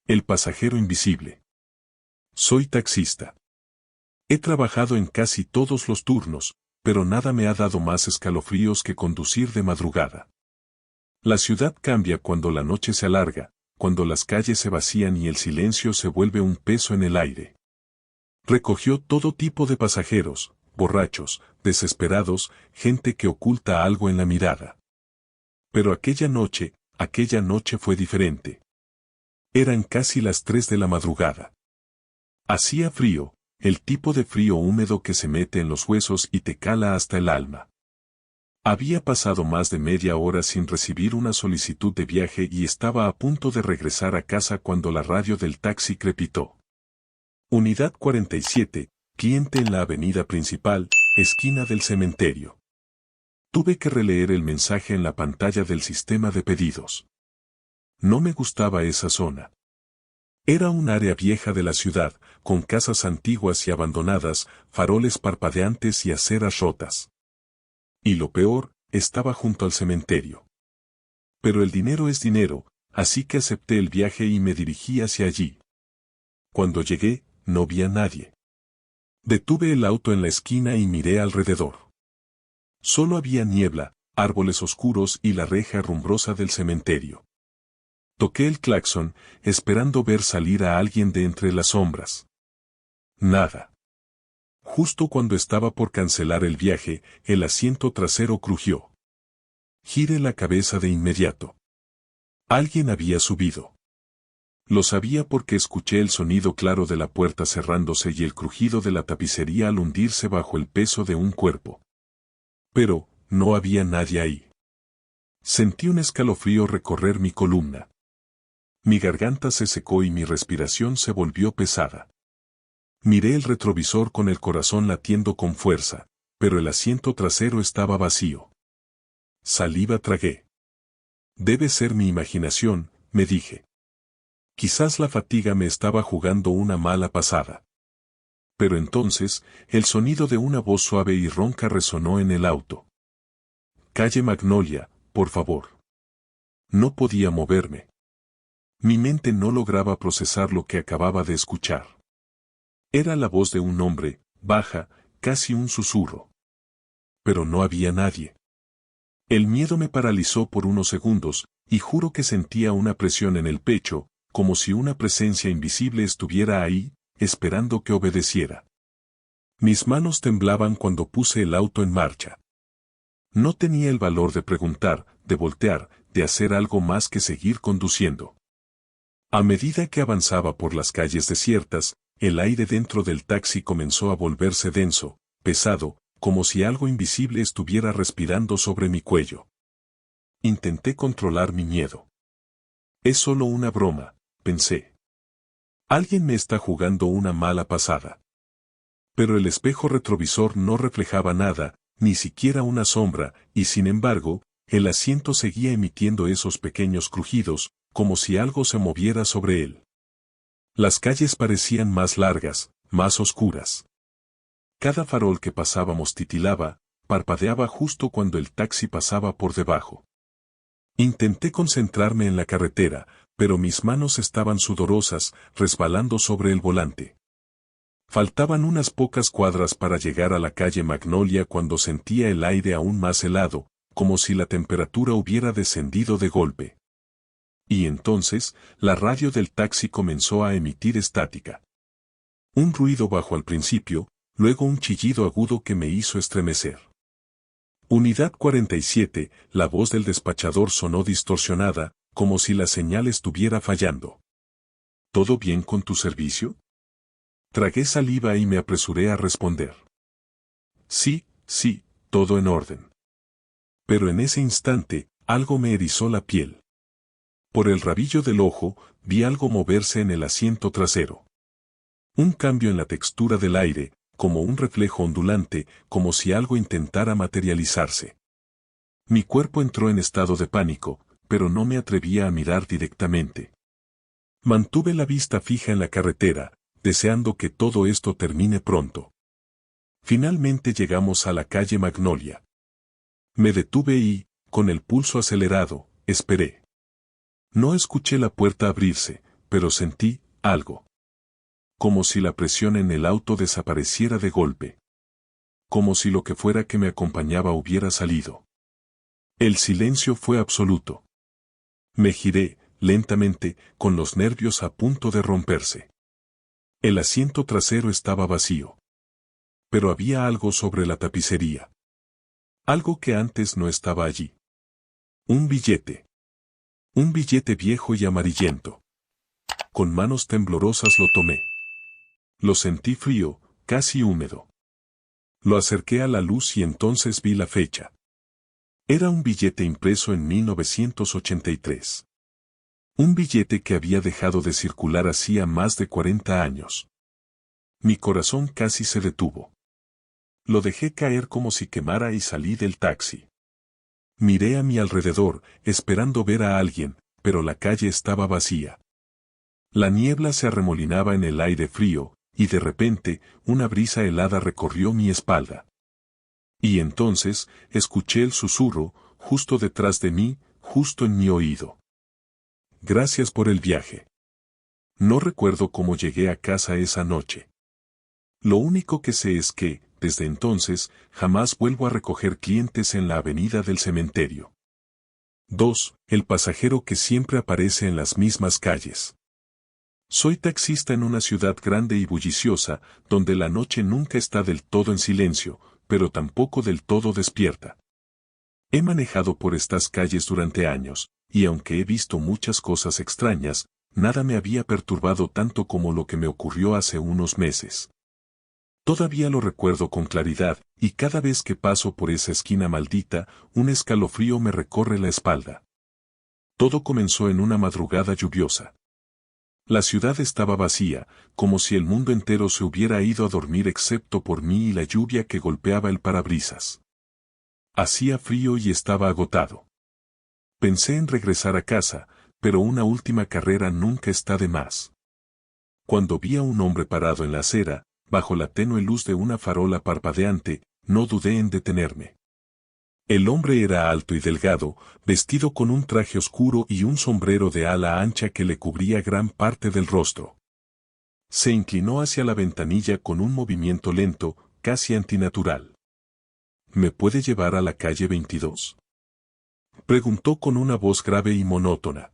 El pasajero invisible. Soy taxista. He trabajado en casi todos los turnos, pero nada me ha dado más escalofríos que conducir de madrugada. La ciudad cambia cuando la noche se alarga, cuando las calles se vacían y el silencio se vuelve un peso en el aire. Recogió todo tipo de pasajeros, borrachos, desesperados, gente que oculta algo en la mirada. Pero aquella noche fue diferente. Eran casi las 3 de la madrugada. Hacía frío, el tipo de frío húmedo que se mete en los huesos y te cala hasta el alma. Había pasado más de media hora sin recibir una solicitud de viaje y estaba a punto de regresar a casa cuando la radio del taxi crepitó. Unidad 47, cliente en la avenida principal, esquina del cementerio. Tuve que releer el mensaje en la pantalla del sistema de pedidos. No me gustaba esa zona. Era un área vieja de la ciudad, con casas antiguas y abandonadas, faroles parpadeantes y aceras rotas. Y lo peor, estaba junto al cementerio. Pero el dinero es dinero, así que acepté el viaje y me dirigí hacia allí. Cuando llegué, no vi a nadie. Detuve el auto en la esquina y miré alrededor. Solo había niebla, árboles oscuros y la reja rumbrosa del cementerio. Toqué el claxon, esperando ver salir a alguien de entre las sombras. Nada. Justo cuando estaba por cancelar el viaje, el asiento trasero crujió. Giré la cabeza de inmediato. Alguien había subido. Lo sabía porque escuché el sonido claro de la puerta cerrándose y el crujido de la tapicería al hundirse bajo el peso de un cuerpo. Pero, no había nadie ahí. Sentí un escalofrío recorrer mi columna. Mi garganta se secó y mi respiración se volvió pesada. Miré el retrovisor con el corazón latiendo con fuerza, pero el asiento trasero estaba vacío. Saliva tragué. Debe ser mi imaginación, me dije. Quizás la fatiga me estaba jugando una mala pasada. Pero entonces, el sonido de una voz suave y ronca resonó en el auto. Calle Magnolia, por favor. No podía moverme. Mi mente no lograba procesar lo que acababa de escuchar. Era la voz de un hombre, baja, casi un susurro. Pero no había nadie. El miedo me paralizó por unos segundos, y juro que sentía una presión en el pecho, como si una presencia invisible estuviera ahí, esperando que obedeciera. Mis manos temblaban cuando puse el auto en marcha. No tenía el valor de preguntar, de voltear, de hacer algo más que seguir conduciendo. A medida que avanzaba por las calles desiertas, el aire dentro del taxi comenzó a volverse denso, pesado, como si algo invisible estuviera respirando sobre mi cuello. Intenté controlar mi miedo. Es solo una broma, pensé. Alguien me está jugando una mala pasada. Pero el espejo retrovisor no reflejaba nada, ni siquiera una sombra, y sin embargo, el asiento seguía emitiendo esos pequeños crujidos, como si algo se moviera sobre él. Las calles parecían más largas, más oscuras. Cada farol que pasábamos titilaba, parpadeaba justo cuando el taxi pasaba por debajo. Intenté concentrarme en la carretera, pero mis manos estaban sudorosas, resbalando sobre el volante. Faltaban unas pocas cuadras para llegar a la calle Magnolia cuando sentía el aire aún más helado, como si la temperatura hubiera descendido de golpe. Y entonces, la radio del taxi comenzó a emitir estática. Un ruido bajo al principio, luego un chillido agudo que me hizo estremecer. Unidad 47, la voz del despachador sonó distorsionada, como si la señal estuviera fallando. ¿Todo bien con tu servicio? Tragué saliva y me apresuré a responder. Sí, todo en orden. Pero en ese instante, algo me erizó la piel. Por el rabillo del ojo, vi algo moverse en el asiento trasero. Un cambio en la textura del aire, como un reflejo ondulante, como si algo intentara materializarse. Mi cuerpo entró en estado de pánico, pero no me atrevía a mirar directamente. Mantuve la vista fija en la carretera, deseando que todo esto termine pronto. Finalmente llegamos a la calle Magnolia. Me detuve y, con el pulso acelerado, esperé. No escuché la puerta abrirse, pero sentí algo. Como si la presión en el auto desapareciera de golpe. Como si lo que fuera que me acompañaba hubiera salido. El silencio fue absoluto. Me giré, lentamente, con los nervios a punto de romperse. El asiento trasero estaba vacío. Pero había algo sobre la tapicería. Algo que antes no estaba allí. Un billete. Un billete viejo y amarillento. Con manos temblorosas lo tomé. Lo sentí frío, casi húmedo. Lo acerqué a la luz y entonces vi la fecha. Era un billete impreso en 1983. Un billete que había dejado de circular hacía más de 40 años. Mi corazón casi se detuvo. Lo dejé caer como si quemara y salí del taxi. Miré a mi alrededor, esperando ver a alguien, pero la calle estaba vacía. La niebla se arremolinaba en el aire frío, y de repente, una brisa helada recorrió mi espalda. Y entonces, escuché el susurro, justo detrás de mí, justo en mi oído. Gracias por el viaje. No recuerdo cómo llegué a casa esa noche. Lo único que sé es que, desde entonces, jamás vuelvo a recoger clientes en la avenida del cementerio. 2. El pasajero que siempre aparece en las mismas calles. Soy taxista en una ciudad grande y bulliciosa, donde la noche nunca está del todo en silencio, pero tampoco del todo despierta. He manejado por estas calles durante años, y aunque he visto muchas cosas extrañas, nada me había perturbado tanto como lo que me ocurrió hace unos meses. Todavía lo recuerdo con claridad, y cada vez que paso por esa esquina maldita, un escalofrío me recorre la espalda. Todo comenzó en una madrugada lluviosa. La ciudad estaba vacía, como si el mundo entero se hubiera ido a dormir excepto por mí y la lluvia que golpeaba el parabrisas. Hacía frío y estaba agotado. Pensé en regresar a casa, pero una última carrera nunca está de más. Cuando vi a un hombre parado en la acera, bajo la tenue luz de una farola parpadeante, no dudé en detenerme. El hombre era alto y delgado, vestido con un traje oscuro y un sombrero de ala ancha que le cubría gran parte del rostro. Se inclinó hacia la ventanilla con un movimiento lento, casi antinatural. ¿Me puede llevar a la calle 22? Preguntó con una voz grave y monótona.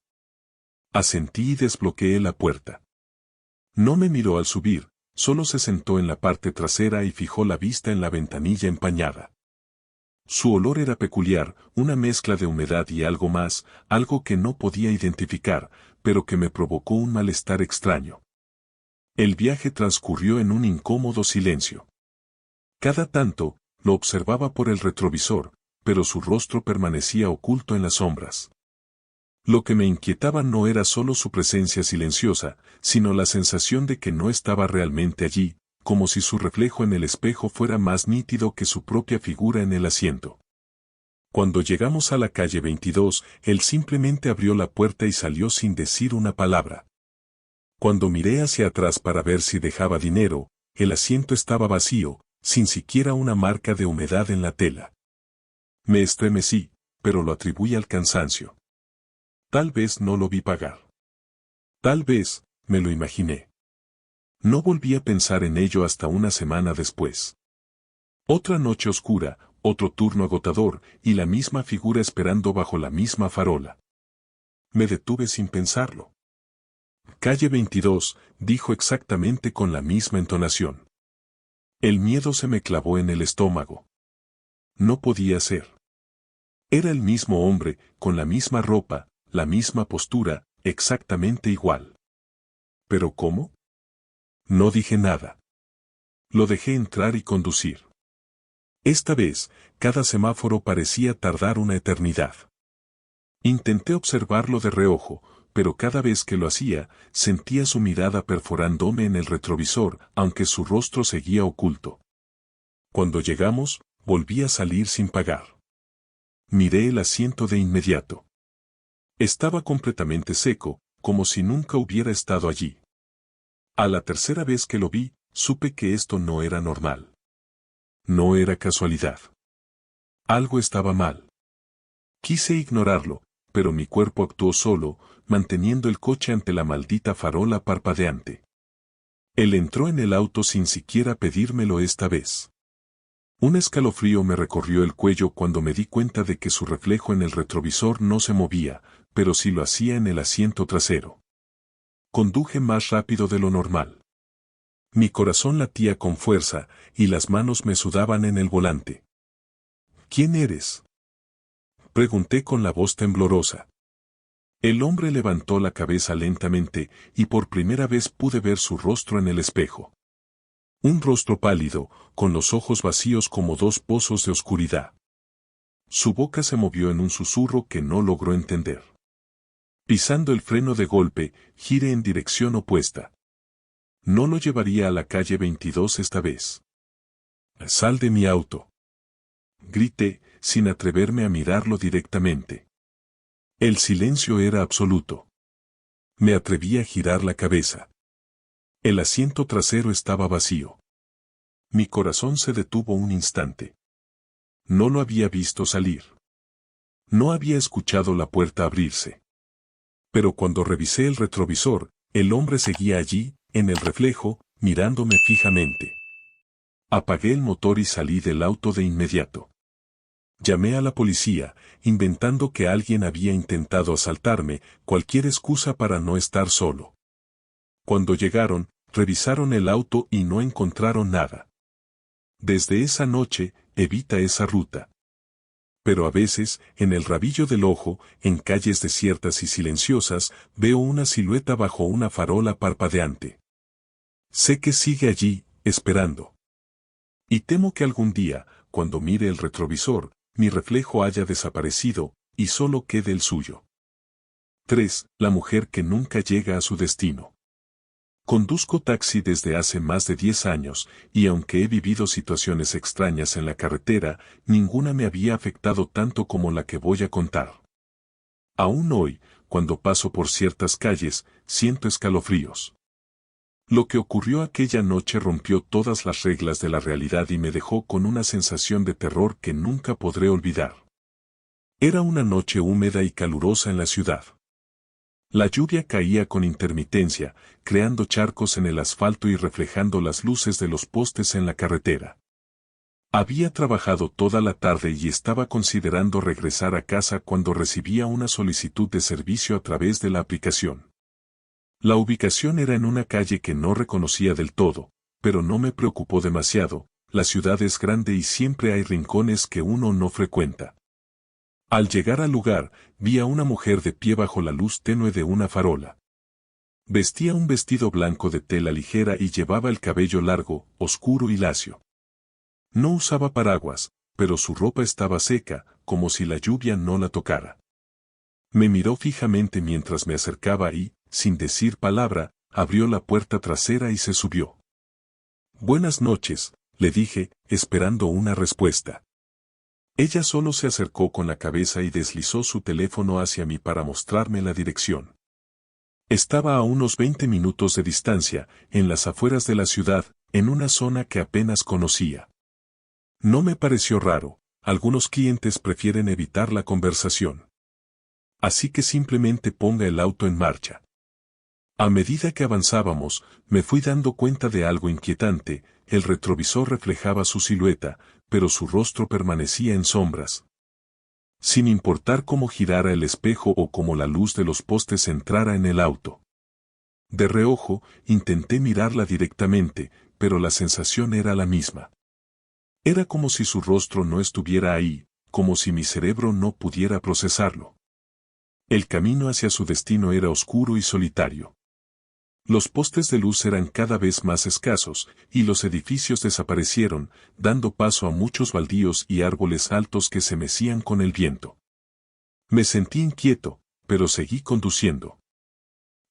Asentí y desbloqueé la puerta. No me miró al subir, solo se sentó en la parte trasera y fijó la vista en la ventanilla empañada. Su olor era peculiar, una mezcla de humedad y algo más, algo que no podía identificar, pero que me provocó un malestar extraño. El viaje transcurrió en un incómodo silencio. Cada tanto, lo observaba por el retrovisor, pero su rostro permanecía oculto en las sombras. Lo que me inquietaba no era solo su presencia silenciosa, sino la sensación de que no estaba realmente allí, como si su reflejo en el espejo fuera más nítido que su propia figura en el asiento. Cuando llegamos a la calle 22, él simplemente abrió la puerta y salió sin decir una palabra. Cuando miré hacia atrás para ver si dejaba dinero, el asiento estaba vacío, sin siquiera una marca de humedad en la tela. Me estremecí, pero lo atribuí al cansancio. Tal vez no lo vi pagar. Tal vez, me lo imaginé. No volví a pensar en ello hasta una semana después. Otra noche oscura, otro turno agotador, y la misma figura esperando bajo la misma farola. Me detuve sin pensarlo. Calle 22, dijo exactamente con la misma entonación. El miedo se me clavó en el estómago. No podía ser. Era el mismo hombre, con la misma ropa, la misma postura, exactamente igual. ¿Pero cómo? No dije nada. Lo dejé entrar y conducir. Esta vez, cada semáforo parecía tardar una eternidad. Intenté observarlo de reojo, pero cada vez que lo hacía, sentía su mirada perforándome en el retrovisor, aunque su rostro seguía oculto. Cuando llegamos, volví a salir sin pagar. Miré el asiento de inmediato. Estaba completamente seco, como si nunca hubiera estado allí. A la tercera vez que lo vi, supe que esto no era normal. No era casualidad. Algo estaba mal. Quise ignorarlo, pero mi cuerpo actuó solo, manteniendo el coche ante la maldita farola parpadeante. Él entró en el auto sin siquiera pedírmelo esta vez. Un escalofrío me recorrió el cuello cuando me di cuenta de que su reflejo en el retrovisor no se movía, pero sí lo hacía en el asiento trasero. Conduje más rápido de lo normal. Mi corazón latía con fuerza, y las manos me sudaban en el volante. ¿Quién eres?, pregunté con la voz temblorosa. El hombre levantó la cabeza lentamente, y por primera vez pude ver su rostro en el espejo. Un rostro pálido, con los ojos vacíos como dos pozos de oscuridad. Su boca se movió en un susurro que no logró entender. Pisando el freno de golpe, giré en dirección opuesta. No lo llevaría a la calle 22 esta vez. «Sal de mi auto», grité, sin atreverme a mirarlo directamente. El silencio era absoluto. Me atreví a girar la cabeza. El asiento trasero estaba vacío. Mi corazón se detuvo un instante. No lo había visto salir. No había escuchado la puerta abrirse. Pero cuando revisé el retrovisor, el hombre seguía allí, en el reflejo, mirándome fijamente. Apagué el motor y salí del auto de inmediato. Llamé a la policía, inventando que alguien había intentado asaltarme, cualquier excusa para no estar solo. Cuando llegaron, revisaron el auto y no encontraron nada. Desde esa noche, evita esa ruta. Pero a veces, en el rabillo del ojo, en calles desiertas y silenciosas, veo una silueta bajo una farola parpadeante. Sé que sigue allí, esperando. Y temo que algún día, cuando mire el retrovisor, mi reflejo haya desaparecido, y solo quede el suyo. 3. La mujer que nunca llega a su destino. Conduzco taxi desde hace más de 10 años, y aunque he vivido situaciones extrañas en la carretera, ninguna me había afectado tanto como la que voy a contar. Aún hoy, cuando paso por ciertas calles, siento escalofríos. Lo que ocurrió aquella noche rompió todas las reglas de la realidad y me dejó con una sensación de terror que nunca podré olvidar. Era una noche húmeda y calurosa en la ciudad. La lluvia caía con intermitencia, creando charcos en el asfalto y reflejando las luces de los postes en la carretera. Había trabajado toda la tarde y estaba considerando regresar a casa cuando recibía una solicitud de servicio a través de la aplicación. La ubicación era en una calle que no reconocía del todo, pero no me preocupó demasiado, la ciudad es grande y siempre hay rincones que uno no frecuenta. Al llegar al lugar, vi a una mujer de pie bajo la luz tenue de una farola. Vestía un vestido blanco de tela ligera y llevaba el cabello largo, oscuro y lacio. No usaba paraguas, pero su ropa estaba seca, como si la lluvia no la tocara. Me miró fijamente mientras me acercaba y, sin decir palabra, abrió la puerta trasera y se subió. «Buenas noches», le dije, esperando una respuesta. Ella solo se acercó con la cabeza y deslizó su teléfono hacia mí para mostrarme la dirección. Estaba a unos 20 minutos de distancia, en las afueras de la ciudad, en una zona que apenas conocía. No me pareció raro, algunos clientes prefieren evitar la conversación. Así que simplemente ponga el auto en marcha. A medida que avanzábamos, me fui dando cuenta de algo inquietante, el retrovisor reflejaba su silueta, pero su rostro permanecía en sombras. Sin importar cómo girara el espejo o cómo la luz de los postes entrara en el auto. De reojo, intenté mirarla directamente, pero la sensación era la misma. Era como si su rostro no estuviera ahí, como si mi cerebro no pudiera procesarlo. El camino hacia su destino era oscuro y solitario. Los postes de luz eran cada vez más escasos, y los edificios desaparecieron, dando paso a muchos baldíos y árboles altos que se mecían con el viento. Me sentí inquieto, pero seguí conduciendo.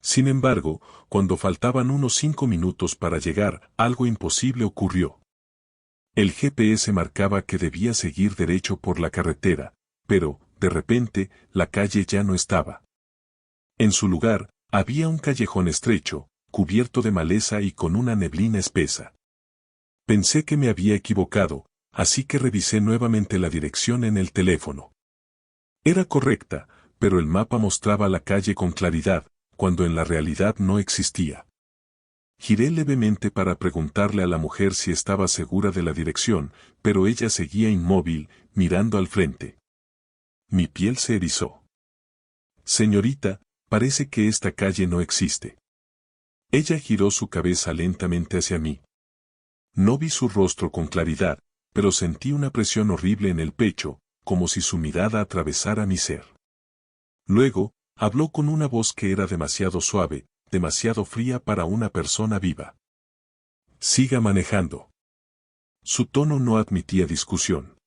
Sin embargo, cuando faltaban unos 5 minutos para llegar, algo imposible ocurrió. El GPS marcaba que debía seguir derecho por la carretera, pero, de repente, la calle ya no estaba. En su lugar, había un callejón estrecho, cubierto de maleza y con una neblina espesa. Pensé que me había equivocado, así que revisé nuevamente la dirección en el teléfono. Era correcta, pero el mapa mostraba la calle con claridad, cuando en la realidad no existía. Giré levemente para preguntarle a la mujer si estaba segura de la dirección, pero ella seguía inmóvil, mirando al frente. Mi piel se erizó. Señorita, parece que esta calle no existe. Ella giró su cabeza lentamente hacia mí. No vi su rostro con claridad, pero sentí una presión horrible en el pecho, como si su mirada atravesara mi ser. Luego, habló con una voz que era demasiado suave, demasiado fría para una persona viva. Siga manejando. Su tono no admitía discusión.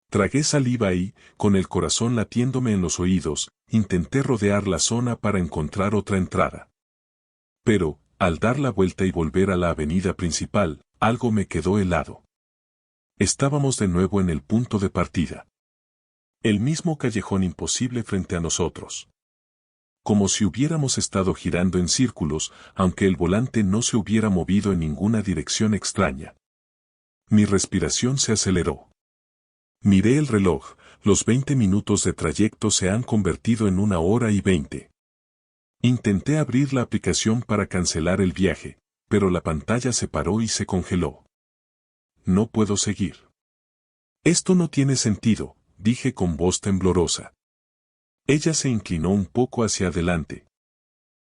Tragué saliva y, con el corazón latiéndome en los oídos, intenté rodear la zona para encontrar otra entrada. Pero, al dar la vuelta y volver a la avenida principal, algo me quedó helado. Estábamos de nuevo en el punto de partida. El mismo callejón imposible frente a nosotros. Como si hubiéramos estado girando en círculos, aunque el volante no se hubiera movido en ninguna dirección extraña. Mi respiración se aceleró. Miré el reloj, los 20 minutos de trayecto se han convertido en 1 hora y 20. Intenté abrir la aplicación para cancelar el viaje, pero la pantalla se paró y se congeló. No puedo seguir. Esto no tiene sentido, dije con voz temblorosa. Ella se inclinó un poco hacia adelante.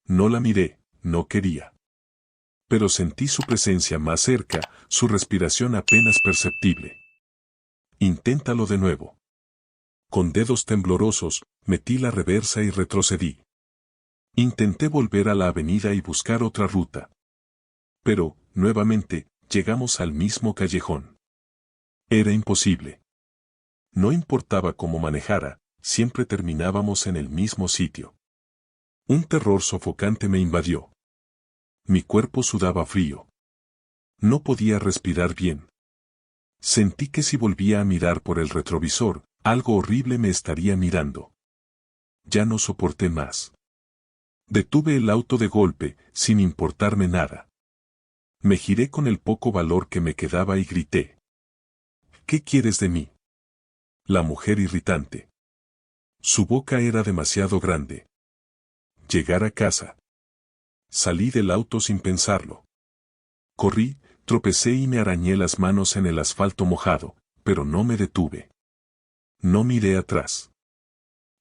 No la miré, no quería. Pero sentí su presencia más cerca, su respiración apenas perceptible. Inténtalo de nuevo. Con dedos temblorosos, metí la reversa y retrocedí. Intenté volver a la avenida y buscar otra ruta. Pero, nuevamente, llegamos al mismo callejón. Era imposible. No importaba cómo manejara, siempre terminábamos en el mismo sitio. Un terror sofocante me invadió. Mi cuerpo sudaba frío. No podía respirar bien. Sentí que si volvía a mirar por el retrovisor, algo horrible me estaría mirando. Ya no soporté más. Detuve el auto de golpe, sin importarme nada. Me giré con el poco valor que me quedaba y grité. ¿Qué quieres de mí? La mujer irritante. Su boca era demasiado grande. Llegar a casa. Salí del auto sin pensarlo. Corrí, tropecé y me arañé las manos en el asfalto mojado, pero no me detuve. No miré atrás.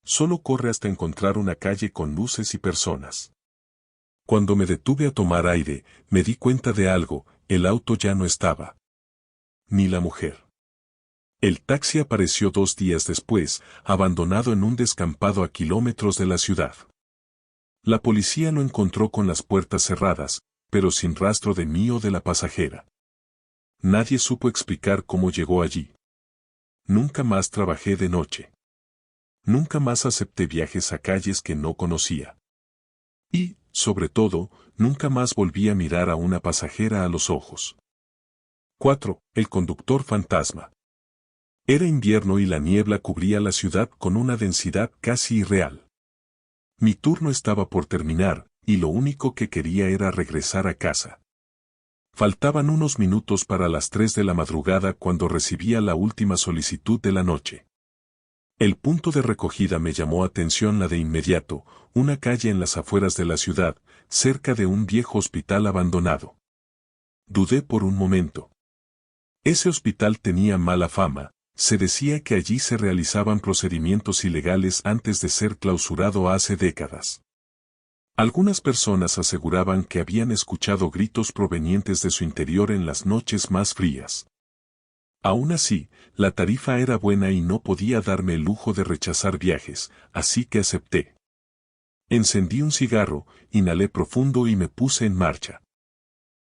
Solo corre hasta encontrar una calle con luces y personas. Cuando me detuve a tomar aire, me di cuenta de algo, el auto ya no estaba. Ni la mujer. El taxi apareció 2 días después, abandonado en un descampado a kilómetros de la ciudad. La policía lo encontró con las puertas cerradas, pero sin rastro de mí o de la pasajera. Nadie supo explicar cómo llegó allí. Nunca más trabajé de noche. Nunca más acepté viajes a calles que no conocía. Y, sobre todo, nunca más volví a mirar a una pasajera a los ojos. 4. El conductor fantasma. Era invierno y la niebla cubría la ciudad con una densidad casi irreal. Mi turno estaba por terminar, y lo único que quería era regresar a casa. Faltaban unos minutos para las 3 de la madrugada cuando recibía la última solicitud de la noche. El punto de recogida me llamó atención de inmediato, una calle en las afueras de la ciudad, cerca de un viejo hospital abandonado. Dudé por un momento. Ese hospital tenía mala fama. Se decía que allí se realizaban procedimientos ilegales antes de ser clausurado hace décadas. Algunas personas aseguraban que habían escuchado gritos provenientes de su interior en las noches más frías. Aún así, la tarifa era buena y no podía darme el lujo de rechazar viajes, así que acepté. Encendí un cigarro, inhalé profundo y me puse en marcha.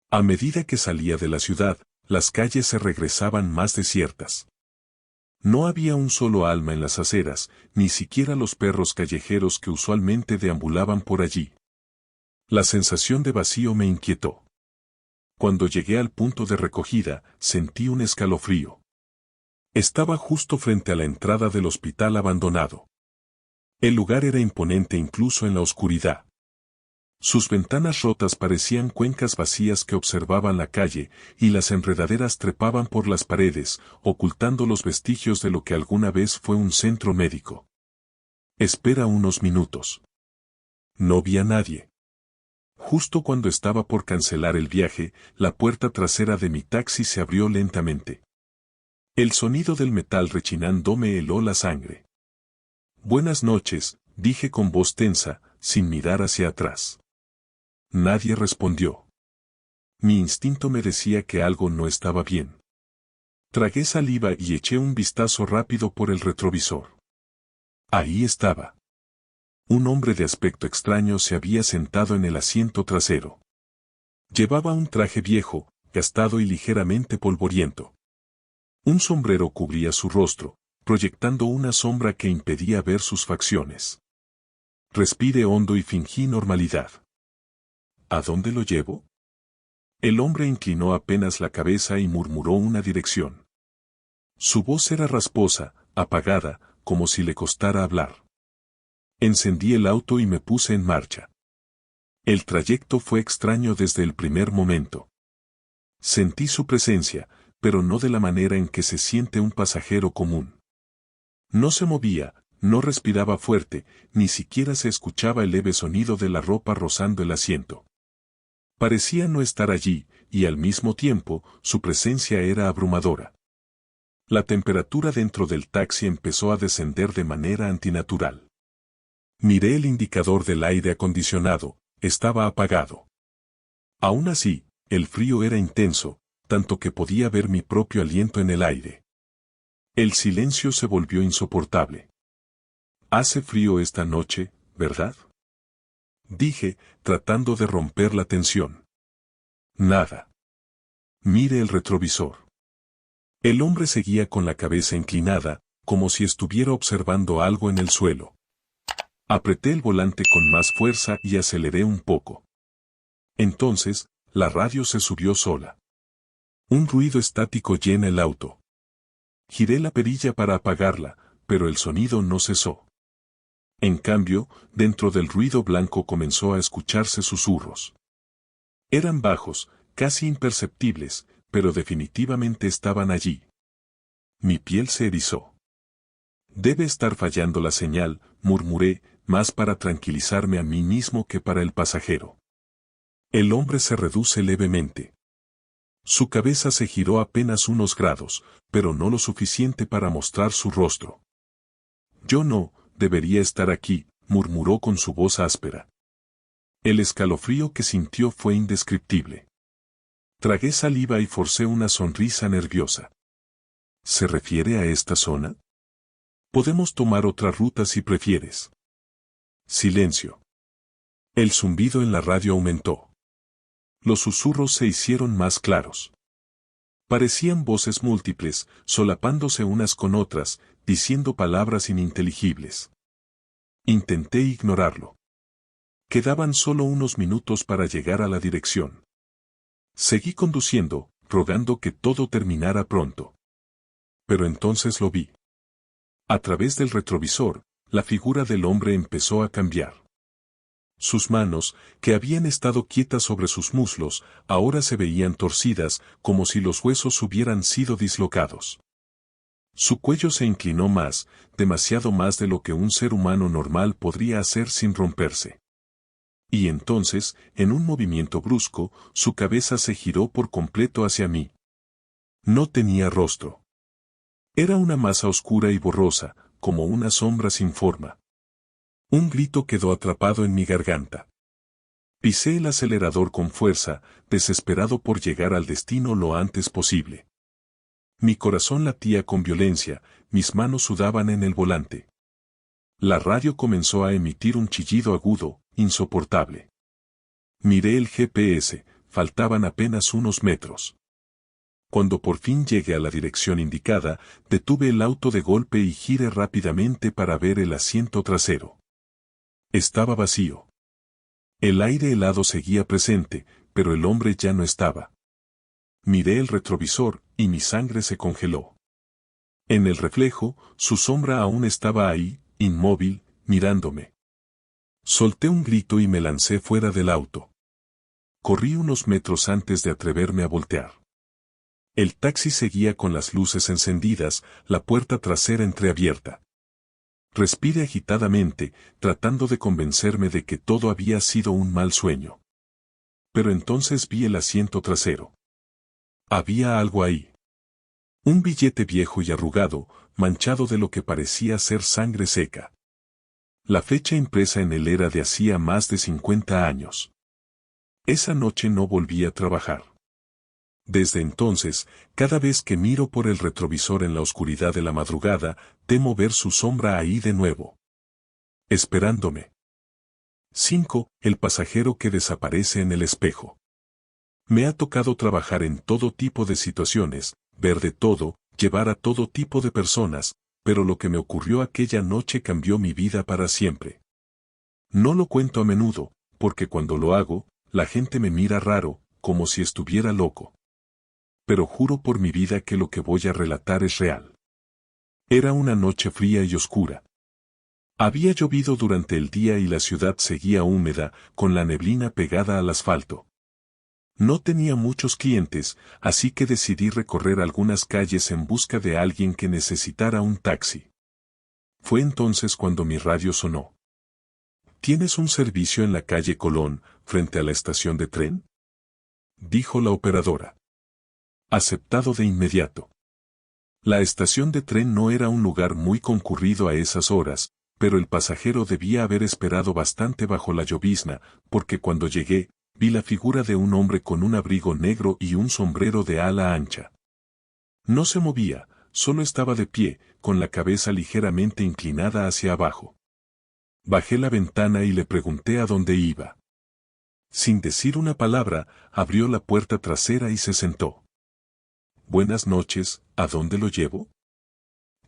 A medida que salía de la ciudad, las calles se regresaban más desiertas. No había un solo alma en las aceras, ni siquiera los perros callejeros que usualmente deambulaban por allí. La sensación de vacío me inquietó. Cuando llegué al punto de recogida, sentí un escalofrío. Estaba justo frente a la entrada del hospital abandonado. El lugar era imponente incluso en la oscuridad. Sus ventanas rotas parecían cuencas vacías que observaban la calle, y las enredaderas trepaban por las paredes, ocultando los vestigios de lo que alguna vez fue un centro médico. Espera unos minutos. No vi a nadie. Justo cuando estaba por cancelar el viaje, la puerta trasera de mi taxi se abrió lentamente. El sonido del metal rechinando me heló la sangre. Buenas noches, dije con voz tensa, sin mirar hacia atrás. Nadie respondió. Mi instinto me decía que algo no estaba bien. Tragué saliva y eché un vistazo rápido por el retrovisor. Ahí estaba. Un hombre de aspecto extraño se había sentado en el asiento trasero. Llevaba un traje viejo, gastado y ligeramente polvoriento. Un sombrero cubría su rostro, proyectando una sombra que impedía ver sus facciones. Respiré hondo y fingí normalidad. ¿A dónde lo llevo? El hombre inclinó apenas la cabeza y murmuró una dirección. Su voz era rasposa, apagada, como si le costara hablar. Encendí el auto y me puse en marcha. El trayecto fue extraño desde el primer momento. Sentí su presencia, pero no de la manera en que se siente un pasajero común. No se movía, no respiraba fuerte, ni siquiera se escuchaba el leve sonido de la ropa rozando el asiento. Parecía no estar allí, y al mismo tiempo, su presencia era abrumadora. La temperatura dentro del taxi empezó a descender de manera antinatural. Miré el indicador del aire acondicionado, estaba apagado. Aún así, el frío era intenso, tanto que podía ver mi propio aliento en el aire. El silencio se volvió insoportable. Hace frío esta noche, ¿verdad? Dije, tratando de romper la tensión. Nada. Mire el retrovisor. El hombre seguía con la cabeza inclinada, como si estuviera observando algo en el suelo. Apreté el volante con más fuerza y aceleré un poco. Entonces, la radio se subió sola. Un ruido estático llena el auto. Giré la perilla para apagarla, pero el sonido no cesó. En cambio, dentro del ruido blanco comenzó a escucharse susurros. Eran bajos, casi imperceptibles, pero definitivamente estaban allí. Mi piel se erizó. Debe estar fallando la señal, murmuré, más para tranquilizarme a mí mismo que para el pasajero. El hombre se reduce levemente. Su cabeza se giró apenas unos grados, pero no lo suficiente para mostrar su rostro. Yo no, debería estar aquí, murmuró con su voz áspera. El escalofrío que sintió fue indescriptible. Tragué saliva y forcé una sonrisa nerviosa. ¿Se refiere a esta zona? Podemos tomar otra ruta si prefieres. Silencio. El zumbido en la radio aumentó. Los susurros se hicieron más claros. Parecían voces múltiples, solapándose unas con otras, diciendo palabras ininteligibles. Intenté ignorarlo. Quedaban solo unos minutos para llegar a la dirección. Seguí conduciendo, rogando que todo terminara pronto. Pero entonces lo vi. A través del retrovisor, la figura del hombre empezó a cambiar. Sus manos, que habían estado quietas sobre sus muslos, ahora se veían torcidas, como si los huesos hubieran sido dislocados. Su cuello se inclinó más, demasiado más de lo que un ser humano normal podría hacer sin romperse. Y entonces, en un movimiento brusco, su cabeza se giró por completo hacia mí. No tenía rostro. Era una masa oscura y borrosa, como una sombra sin forma. Un grito quedó atrapado en mi garganta. Pisé el acelerador con fuerza, desesperado por llegar al destino lo antes posible. Mi corazón latía con violencia, mis manos sudaban en el volante. La radio comenzó a emitir un chillido agudo, insoportable. Miré el GPS, faltaban apenas unos metros. Cuando por fin llegué a la dirección indicada, detuve el auto de golpe y giré rápidamente para ver el asiento trasero. Estaba vacío. El aire helado seguía presente, pero el hombre ya no estaba. Miré el retrovisor, y mi sangre se congeló. En el reflejo, su sombra aún estaba ahí, inmóvil, mirándome. Solté un grito y me lancé fuera del auto. Corrí unos metros antes de atreverme a voltear. El taxi seguía con las luces encendidas, la puerta trasera entreabierta. Respiré agitadamente, tratando de convencerme de que todo había sido un mal sueño. Pero entonces vi el asiento trasero. Había algo ahí. Un billete viejo y arrugado, manchado de lo que parecía ser sangre seca. La fecha impresa en él era de hacía más de 50 años. Esa noche no volví a trabajar. Desde entonces, cada vez que miro por el retrovisor en la oscuridad de la madrugada, temo ver su sombra ahí de nuevo. Esperándome. 5. El pasajero que desaparece en el espejo. Me ha tocado trabajar en todo tipo de situaciones, ver de todo, llevar a todo tipo de personas, pero lo que me ocurrió aquella noche cambió mi vida para siempre. No lo cuento a menudo, porque cuando lo hago, la gente me mira raro, como si estuviera loco. Pero juro por mi vida que lo que voy a relatar es real. Era una noche fría y oscura. Había llovido durante el día y la ciudad seguía húmeda, con la neblina pegada al asfalto. No tenía muchos clientes, así que decidí recorrer algunas calles en busca de alguien que necesitara un taxi. Fue entonces cuando mi radio sonó. ¿Tienes un servicio en la calle Colón, frente a la estación de tren?, dijo la operadora. Aceptado de inmediato. La estación de tren no era un lugar muy concurrido a esas horas, pero el pasajero debía haber esperado bastante bajo la llovizna, porque cuando llegué, vi la figura de un hombre con un abrigo negro y un sombrero de ala ancha. No se movía, solo estaba de pie, con la cabeza ligeramente inclinada hacia abajo. Bajé la ventana y le pregunté a dónde iba. Sin decir una palabra, abrió la puerta trasera y se sentó. Buenas noches, ¿a dónde lo llevo?,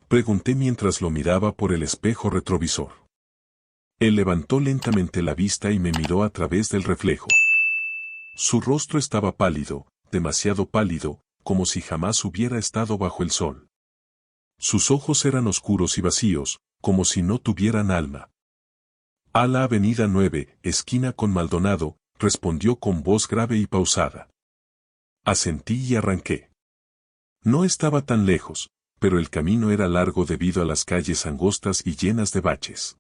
pregunté mientras lo miraba por el espejo retrovisor. Él levantó lentamente la vista y me miró a través del reflejo. Su rostro estaba pálido, demasiado pálido, como si jamás hubiera estado bajo el sol. Sus ojos eran oscuros y vacíos, como si no tuvieran alma. A la avenida 9, esquina con Maldonado, respondió con voz grave y pausada. Asentí y arranqué. No estaba tan lejos, pero el camino era largo debido a las calles angostas y llenas de baches.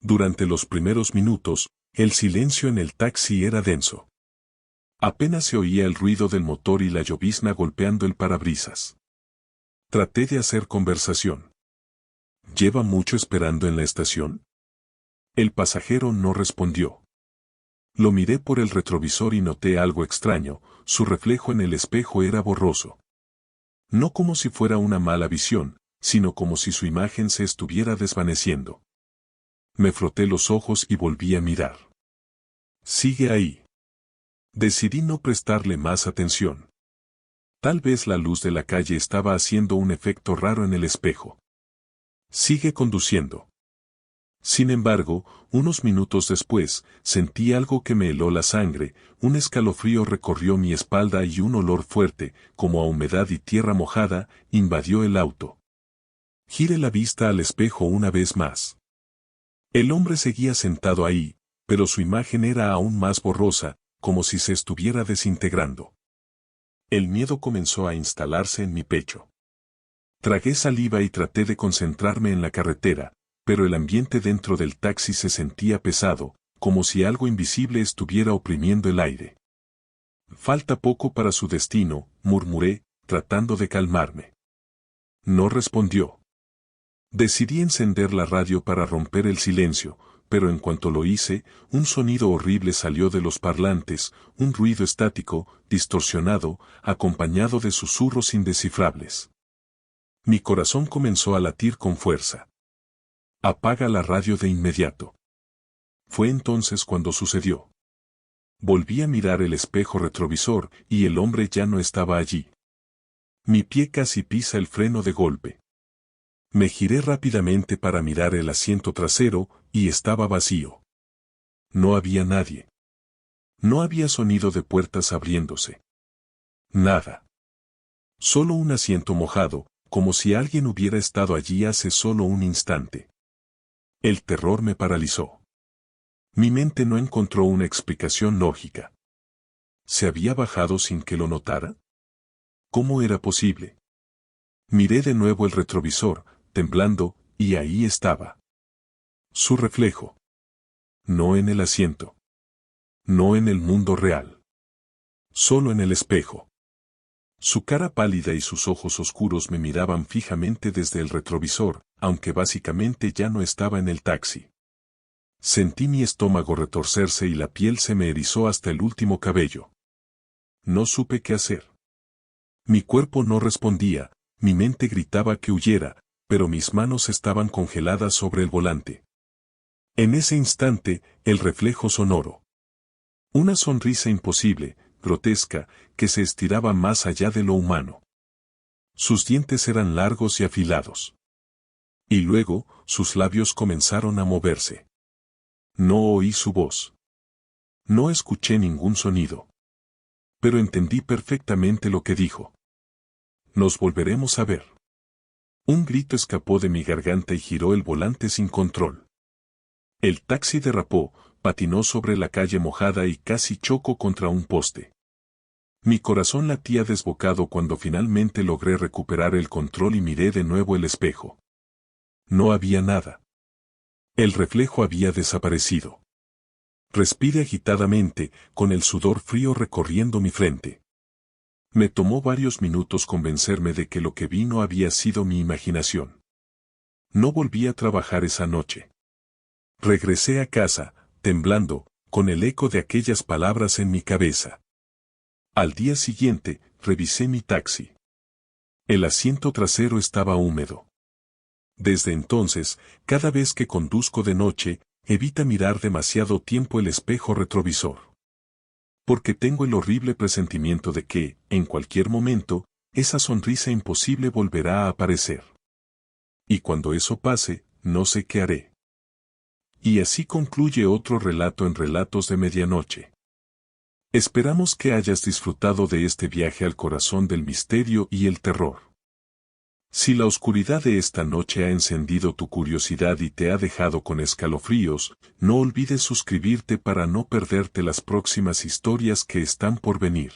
Durante los primeros minutos, el silencio en el taxi era denso. Apenas se oía el ruido del motor y la llovizna golpeando el parabrisas. Traté de hacer conversación. ¿Lleva mucho esperando en la estación?, el pasajero no respondió. Lo miré por el retrovisor y noté algo extraño, su reflejo en el espejo era borroso. No como si fuera una mala visión, sino como si su imagen se estuviera desvaneciendo. Me froté los ojos y volví a mirar. Sigue ahí. Decidí no prestarle más atención. Tal vez la luz de la calle estaba haciendo un efecto raro en el espejo. Sigue conduciendo. Sin embargo, unos minutos después, sentí algo que me heló la sangre, un escalofrío recorrió mi espalda y un olor fuerte, como a humedad y tierra mojada, invadió el auto. Giré la vista al espejo una vez más. El hombre seguía sentado ahí, pero su imagen era aún más borrosa, como si se estuviera desintegrando. El miedo comenzó a instalarse en mi pecho. Tragué saliva y traté de concentrarme en la carretera, pero el ambiente dentro del taxi se sentía pesado, como si algo invisible estuviera oprimiendo el aire. Falta poco para su destino, murmuré, tratando de calmarme. No respondió. Decidí encender la radio para romper el silencio, pero en cuanto lo hice, un sonido horrible salió de los parlantes, un ruido estático, distorsionado, acompañado de susurros indescifrables. Mi corazón comenzó a latir con fuerza. Apaga la radio de inmediato. Fue entonces cuando sucedió. Volví a mirar el espejo retrovisor y el hombre ya no estaba allí. Mi pie casi pisa el freno de golpe. Me giré rápidamente para mirar el asiento trasero y estaba vacío. No había nadie. No había sonido de puertas abriéndose. Nada. Solo un asiento mojado, como si alguien hubiera estado allí hace solo un instante. El terror me paralizó. Mi mente no encontró una explicación lógica. ¿Se había bajado sin que lo notara? ¿Cómo era posible? Miré de nuevo el retrovisor, temblando, Y ahí estaba. Su reflejo. No en el asiento. No en el mundo real. Solo en el espejo. Su cara pálida y sus ojos oscuros me miraban fijamente desde el retrovisor, aunque básicamente ya no estaba en el taxi. Sentí mi estómago retorcerse y la piel se me erizó hasta el último cabello. No supe qué hacer. Mi cuerpo no respondía, mi mente gritaba que huyera, pero mis manos estaban congeladas sobre el volante. En ese instante, el reflejo sonoro. Una sonrisa imposible, grotesca, que se estiraba más allá de lo humano. Sus dientes eran largos y afilados. Y luego, sus labios comenzaron a moverse. No oí su voz. No escuché ningún sonido. Pero entendí perfectamente lo que dijo. Nos volveremos a ver. Un grito escapó de mi garganta y giró el volante sin control. El taxi derrapó, patinó sobre la calle mojada y casi chocó contra un poste. Mi corazón latía desbocado cuando finalmente logré recuperar el control y miré de nuevo el espejo. No había nada. El reflejo había desaparecido. Respiré agitadamente, con el sudor frío recorriendo mi frente. Me tomó varios minutos convencerme de que lo que vi no había sido mi imaginación. No volví a trabajar esa noche. Regresé a casa, temblando, con el eco de aquellas palabras en mi cabeza. Al día siguiente, revisé mi taxi. El asiento trasero estaba húmedo. Desde entonces, cada vez que conduzco de noche, evita mirar demasiado tiempo el espejo retrovisor. Porque tengo el horrible presentimiento de que, en cualquier momento, esa sonrisa imposible volverá a aparecer. Y cuando eso pase, no sé qué haré. Y así concluye otro relato en Relatos de Medianoche. Esperamos que hayas disfrutado de este viaje al corazón del misterio y el terror. Si la oscuridad de esta noche ha encendido tu curiosidad y te ha dejado con escalofríos, no olvides suscribirte para no perderte las próximas historias que están por venir.